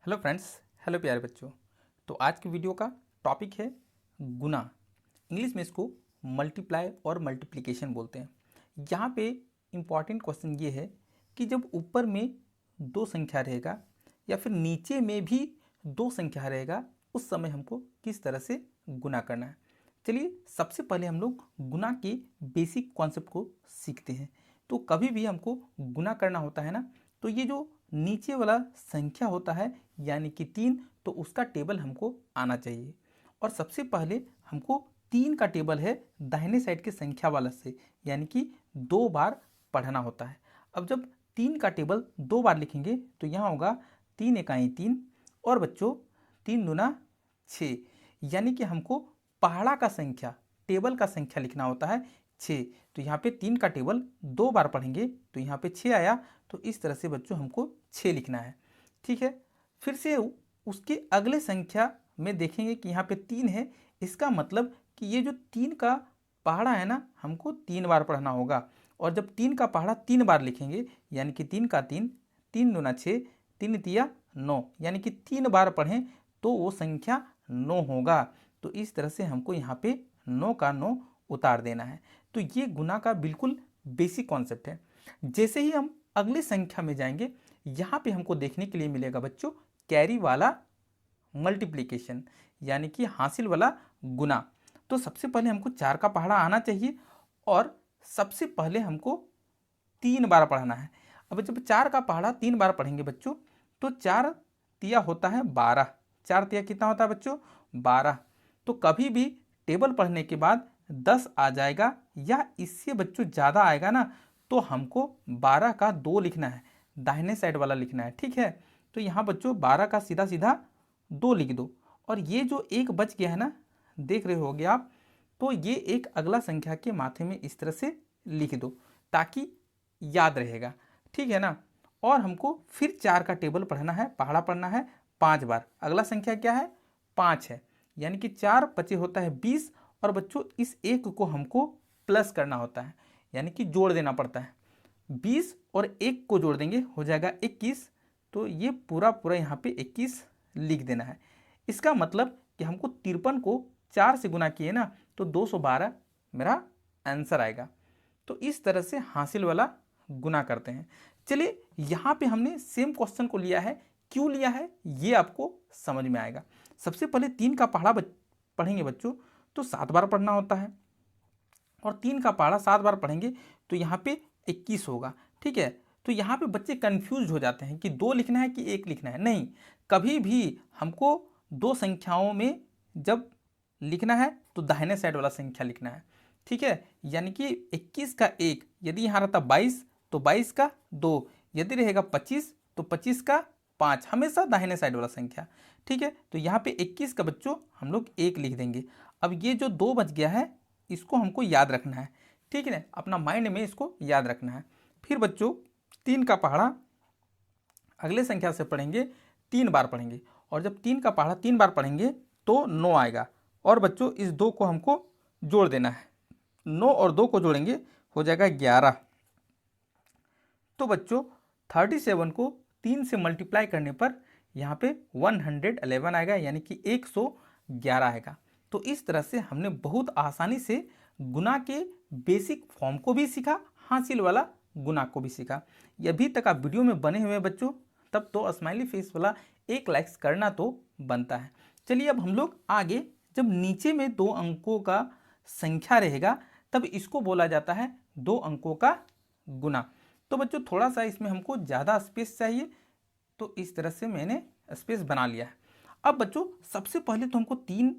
Hello friends, hello प्यारे बच्चों। तो आज की वीडियो का टॉपिक है गुना। इंग्लिश में इसको मल्टीप्लाई और मल्टीप्लिकेशन बोलते हैं। यहाँ पे इम्पॉर्टेंट क्वेश्चन ये है कि जब ऊपर में दो संख्या रहेगा या फिर नीचे में भी दो संख्या रहेगा, उस समय हमको किस तरह से गुना करना है। चलिए सबसे पहले हम लोग गुना के बेसिक कॉन्सेप्ट को सीखते हैं। तो कभी भी हमको गुना करना होता है ना, तो ये जो नीचे वाला संख्या होता है यानी कि 3, तो उसका टेबल हमको आना चाहिए। और सबसे पहले हमको 3 का टेबल है दाहिने साइड के संख्या वाला से, यानी कि 2 बार पढ़ना होता है। अब जब 3 का टेबल 2 बार लिखेंगे तो यहाँ होगा 3 एकाई 3 और बच्चों 3 दूना 6, यानी कि हमको पहाड़ा का संख्या, टेबल का संख्या लिखना होता है 6। तो यहाँ पे 3 का टेबल 2 बार पढ़ेंगे तो यहाँ पे 6 आया। तो इस तरह से बच्चों हमको 6 लिखना है, ठीक है। फिर से उसके अगले संख्या में देखेंगे कि यहाँ पे 3 है, इसका मतलब कि ये जो 3 का पहाड़ा है ना, हमको 3 बार पढ़ना होगा। और जब 3 का पहाड़ा 3 बार लिखेंगे यानी कि 3 का 3, 3 दूना 6, 3 तिया 9, यानी कि 3 बार पढ़ें तो वो संख्या 9 होगा। तो इस तरह से हमको यहाँ पे 9 का 9 उतार देना है। तो ये गुना का बिल्कुल बेसिक कॉन्सेप्ट है। जैसे ही हम अगली संख्या में जाएंगे, यहाँ पे हमको देखने के लिए मिलेगा बच्चों कैरी वाला मल्टीप्लिकेशन, यानी कि हासिल वाला गुना। तो सबसे पहले हमको 4 का पहाड़ा आना चाहिए और सबसे पहले हमको 3 बार पढ़ना है। अब जब 4 का पहाड़ा 3 बार पढ़ेंगे बच्चों, तो 4 तिया होता है 12। 4 तिया कितना होता है बच्चों? 12। तो कभी भी टेबल पढ़ने के बाद 10 आ जाएगा या इससे बच्चों ज़्यादा आएगा ना, तो हमको 12 का 2 लिखना है, दाहिने साइड वाला लिखना है, ठीक है। तो यहाँ बच्चों 12 का सीधा सीधा 2 लिख दो। और ये जो एक बच गया है ना, देख रहे होगे आप, तो ये एक अगला संख्या के माथे में इस तरह से लिख दो ताकि याद रहेगा, ठीक है ना। और हमको फिर 4 का टेबल पढ़ना है, पहाड़ा पढ़ना है 5 बार। अगला संख्या क्या है? 5 है, यानी कि 4 पचे होता है 20। और बच्चों इस एक को हमको प्लस करना होता है, यानी कि जोड़ देना पड़ता है। 20 और 1 को जोड़ देंगे हो जाएगा 21। तो ये पूरा पूरा यहाँ पे 21 लिख देना है। इसका मतलब कि हमको 53 को 4 से गुना किए ना, तो 212 मेरा आंसर आएगा। तो इस तरह से हासिल वाला गुना करते हैं। चलिए यहाँ पे हमने सेम क्वेश्चन को लिया है, क्यों लिया है ये आपको समझ में आएगा। सबसे पहले 3 का पहाड़ा पढ़ेंगे बच्चों तो 7 बार पढ़ना होता है, और 3 का पहाड़ा 7 बार पढ़ेंगे तो यहाँ पे 21 होगा, ठीक है। तो यहाँ पे बच्चे कंफ्यूज हो जाते हैं कि 2 लिखना है कि 1 लिखना है। नहीं, कभी भी हमको दो संख्याओं में जब लिखना है तो दाहिने साइड वाला संख्या लिखना है, ठीक है। यानी कि 21 का 1, यदि यहाँ रहता 22 तो 22 का 2, यदि रहेगा 25 तो 25 का 5, हमेशा दाहिने साइड वाला संख्या, ठीक है। तो यहाँ पे 21 का बच्चों हम लोग 1 लिख देंगे। अब ये जो 2 बच गया है इसको हमको याद रखना है, ठीक है ना, अपना माइंड में इसको याद रखना है। फिर बच्चों 3 का पहाड़ा अगले संख्या से पढ़ेंगे, 3 बार पढ़ेंगे। और जब 3 का पहाड़ा 3 बार पढ़ेंगे तो 9 आएगा। और बच्चों इस 2 को हमको जोड़ देना है, 9 और 2 को जोड़ेंगे हो जाएगा 11। तो बच्चों 37 को 3 से मल्टीप्लाई करने पर यहाँ पे 111 आएगा, यानी कि 111 आएगा। तो इस तरह से हमने बहुत आसानी से गुना के बेसिक फॉर्म को भी सीखा, हासिल वाला गुना को भी सीखा। ये अभी तक आप वीडियो में बने हुए बच्चों, तब तो स्माइली फेस वाला एक लाइक्स करना तो बनता है। चलिए अब हम लोग आगे, जब नीचे में 2 अंकों का संख्या रहेगा तब इसको बोला जाता है 2 अंकों का गुना। तो बच्चों थोड़ा सा इसमें हमको ज़्यादा स्पेस चाहिए, तो इस तरह से मैंने स्पेस बना लिया है। अब बच्चों सबसे पहले तो हमको 3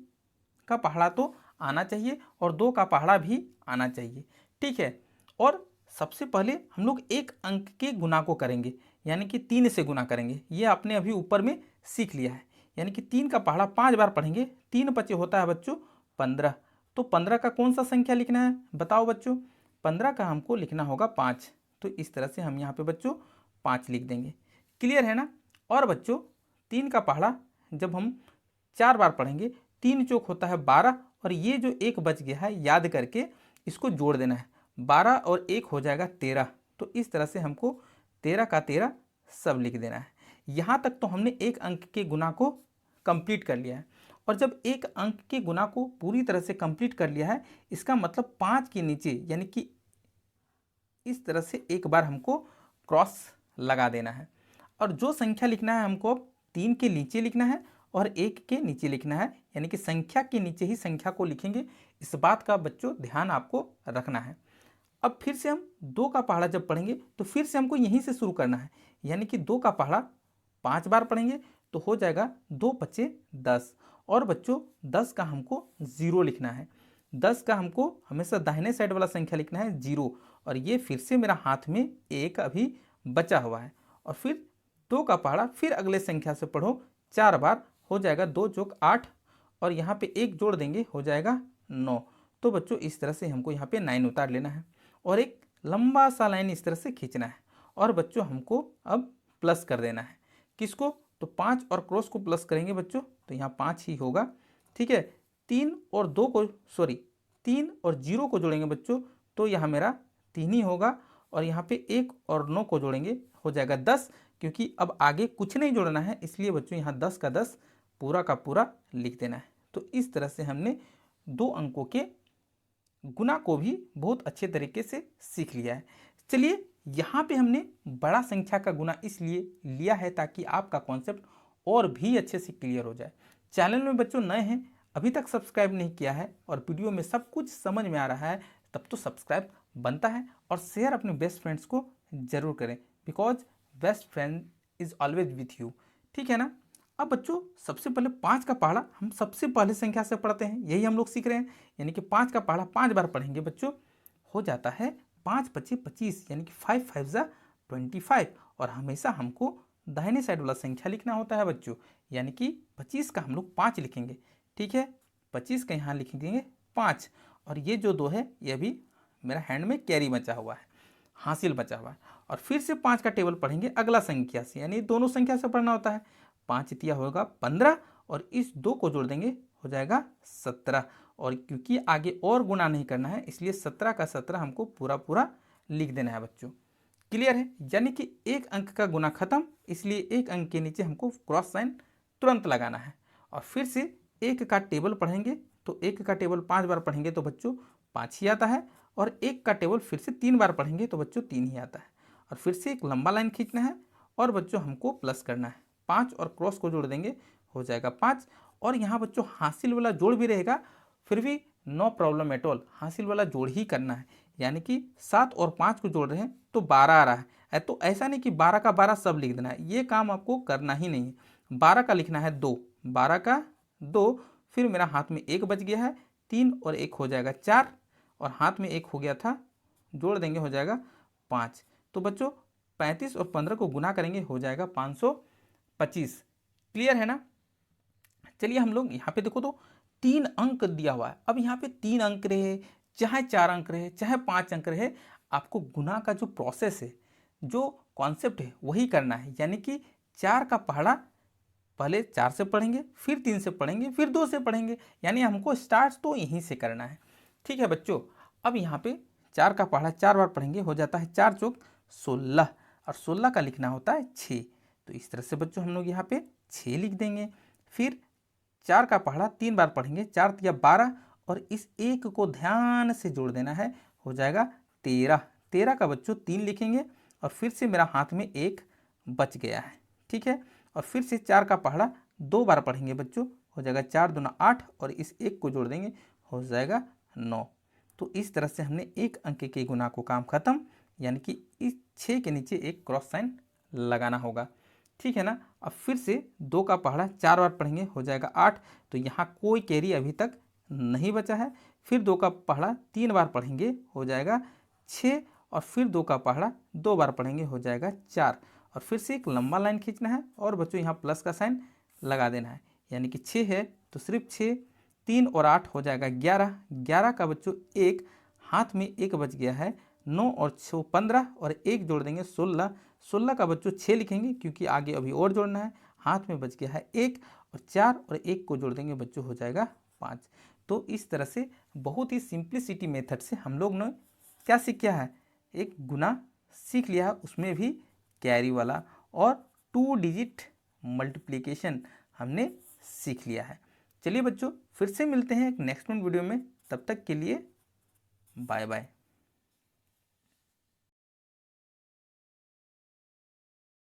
का पहाड़ा तो आना चाहिए और 2 का पहाड़ा भी आना चाहिए, ठीक है। और सबसे पहले हम लोग एक अंक के गुना को करेंगे, यानी कि 3 से गुना करेंगे। ये आपने अभी ऊपर में सीख लिया है। यानी कि 3 का पहाड़ा 5 बार पढ़ेंगे, 3 पचे होता है बच्चों 15। तो 15 का कौन सा संख्या लिखना है बताओ बच्चों? 15 का हमको लिखना होगा 5। तो इस तरह से हम यहाँ पे बच्चों 5 लिख देंगे, क्लियर है ना। और बच्चों 3 का पहाड़ा जब हम 4 बार पढ़ेंगे, 3 चौक होता है 12, और ये जो एक बच गया है याद करके इसको जोड़ देना है, 12 और 1 हो जाएगा 13। तो इस तरह से हमको 13 का 13 सब लिख देना है। यहाँ तक तो हमने एक अंक के गुना को कंप्लीट कर लिया है। और जब एक अंक के गुना को पूरी तरह से कंप्लीट कर लिया है, इसका मतलब 5 के नीचे यानी कि इस तरह से एक बार हमको क्रॉस लगा देना है। और जो संख्या लिखना है हमको अब 3 के नीचे लिखना है और 1 के नीचे लिखना है, यानी कि संख्या के नीचे ही संख्या को लिखेंगे। इस बात का बच्चों ध्यान आपको रखना है। अब फिर से हम 2 का पहाड़ा जब पढ़ेंगे तो फिर से हमको यहीं से शुरू करना है, यानी कि 2 का पहाड़ा 5 बार पढ़ेंगे तो हो जाएगा 2 पच्चे 10। और बच्चों 10 का हमको 0 लिखना है। 10 का हमको हमेशा दाहिने साइड वाला संख्या लिखना है 0। और ये फिर से मेरा हाथ में 1 अभी बचा हुआ है। और फिर 2 का पहाड़ा फिर अगले संख्या से पढ़ो 4 बार, हो जाएगा 2 जोक 8 और यहाँ पे 1 जोड़ देंगे हो जाएगा 9। तो बच्चों इस तरह से हमको यहाँ पे 9 उतार लेना है और एक लंबा सा लाइन इस तरह से खींचना है। और बच्चों हमको अब प्लस कर देना है। किसको? तो 5 और क्रॉस को प्लस करेंगे बच्चों तो यहाँ 5 ही होगा। ठीक है, 3 और 0 को जोड़ेंगे बच्चों तो यहाँ मेरा 3 ही होगा। और यहाँ पे 1 और 9 को जोड़ेंगे हो जाएगा 10, क्योंकि अब आगे कुछ नहीं जोड़ना है, इसलिए बच्चों यहाँ 10 का 10 पूरा का पूरा लिख देना है। तो इस तरह से हमने 2 अंकों के गुना को भी बहुत अच्छे तरीके से सीख लिया है। चलिए, यहाँ पे हमने बड़ा संख्या का गुना इसलिए लिया है ताकि आपका कॉन्सेप्ट और भी अच्छे से क्लियर हो जाए। चैनल में बच्चों नए हैं, अभी तक सब्सक्राइब नहीं किया है और वीडियो में सब कुछ समझ में आ रहा है, तब तो सब्सक्राइब बनता है और शेयर अपने बेस्ट फ्रेंड्स को जरूर करें, because best friend is always with you. ठीक है ना। अब बच्चों सबसे पहले 5 का पहाड़ा हम सबसे पहले संख्या से पढ़ते हैं, यही हम लोग सीख रहे हैं। यानी कि 5 का पहाड़ा 5 बार पढ़ेंगे बच्चों, हो जाता है 5 पच्चे 25, यानी कि 5 5 जा 25। और हमेशा हमको दाहिने साइड वाला संख्या लिखना होता है बच्चों, यानी कि 25 का हम लोग 5 लिखेंगे। ठीक है, 25 का यहाँ लिखेंगे 5। और ये जो 2 है ये भी मेरा हैंड में कैरी बचा हुआ है, हासिल बचा हुआ है। और फिर से 5 का टेबल पढ़ेंगे अगला संख्या से, यानी दोनों संख्या से पढ़ना होता है। 5 तिया होगा 15 और इस 2 को जोड़ देंगे हो जाएगा 17। और क्योंकि आगे और गुना नहीं करना है इसलिए 17 का 17 हमको पूरा पूरा लिख देना है बच्चों। क्लियर है। यानी कि एक अंक का गुना खत्म, इसलिए एक अंक के नीचे हमको क्रॉस साइन तुरंत लगाना है। और फिर से 1 का टेबल पढ़ेंगे तो 1 का टेबल 5 बार पढ़ेंगे तो बच्चों 5 ही आता है। और 1 का टेबल फिर से 3 बार पढ़ेंगे तो बच्चों 3 ही आता है। और फिर से एक लंबा लाइन खींचना है और बच्चों हमको प्लस करना है। 5 और क्रॉस को जोड़ देंगे हो जाएगा 5। और यहाँ बच्चों हासिल वाला जोड़ भी रहेगा, फिर भी नो प्रॉब्लम एट ऑल, हासिल वाला जोड़ ही करना है। यानी कि 7 और 5 को जोड़ रहे हैं तो 12 आ रहा है। तो ऐसा नहीं कि 12 का 12 सब लिख देना है, ये काम आपको करना ही नहीं है। 12 का लिखना है 2, 12 का 2, फिर मेरा हाथ में 1 बच गया है, 3 और 1 हो जाएगा 4, और हाथ में 1 हो गया था, जोड़ देंगे हो जाएगा 5। तो बच्चों 35 और 15 को गुना करेंगे हो जाएगा 525। क्लियर है ना। चलिए हम लोग यहाँ पे देखो तो 3 अंक दिया हुआ है। अब यहाँ पे 3 अंक रहे, चाहे 4 अंक रहे, चाहे 5 अंक रहे, आपको गुना का जो प्रोसेस है, जो कॉन्सेप्ट है वही करना है। यानी कि 4 का पहाड़ा पहले 4 से पढ़ेंगे, फिर 3 से पढ़ेंगे, फिर 2 से पढ़ेंगे, यानी हमको स्टार्ट तो यहीं से करना है। ठीक है बच्चों। अब यहाँ पे 4 का पहाड़ा 4 बार पढ़ेंगे हो जाता है 4 चौक 16, और 16 का लिखना होता है 6। तो इस तरह से बच्चों हम लोग यहाँ पे 6 लिख देंगे। फिर 4 का पहाड़ा 3 बार पढ़ेंगे, 4 तिया 12, और इस 1 को ध्यान से जोड़ देना है हो जाएगा 13। 13 का बच्चों 3 लिखेंगे और फिर से मेरा हाथ में 1 बच गया है। ठीक है। और फिर से 4 का पहाड़ा 2 बार पढ़ेंगे बच्चों, हो जाएगा 4 दूना 8, और इस 1 को जोड़ देंगे हो जाएगा 9। तो इस तरह से हमने एक अंक के गुना को काम खत्म, यानी कि इस 6 के नीचे एक क्रॉस साइन लगाना होगा। ठीक है ना। अब फिर से 2 का पहाड़ा 4 बार पढ़ेंगे हो जाएगा 8, तो यहाँ कोई कैरी अभी तक नहीं बचा है। फिर 2 का पहाड़ा 3 बार पढ़ेंगे हो जाएगा 6, और फिर 2 का पहाड़ा 2 बार पढ़ेंगे हो जाएगा 4, और फिर से एक लंबा लाइन खींचना है और बच्चों यहाँ प्लस का साइन लगा देना है। यानी कि 6 है तो सिर्फ 6, 3 और 8 हो जाएगा 11। 11 का बच्चों 1, हाथ में 1 बच गया है, 9 और 6 15, और 1 जोड़ देंगे 16। 16 का बच्चों 6 लिखेंगे क्योंकि आगे अभी और जोड़ना है, हाथ में बच गया है 1, और 4 और 1 को जोड़ देंगे बच्चों हो जाएगा 5। तो इस तरह से बहुत ही सिंप्लिसिटी मेथड से हम लोग ने क्या सीख किया है, एक गुना सीख लिया है, उसमें भी कैरी वाला। और 2 डिजिट मल्टीप्लिकेशन हमने सीख लिया है। चलिए बच्चों, फिर से मिलते हैं एक नेक्स्ट वीडियो में। तब तक के लिए बाय बाय।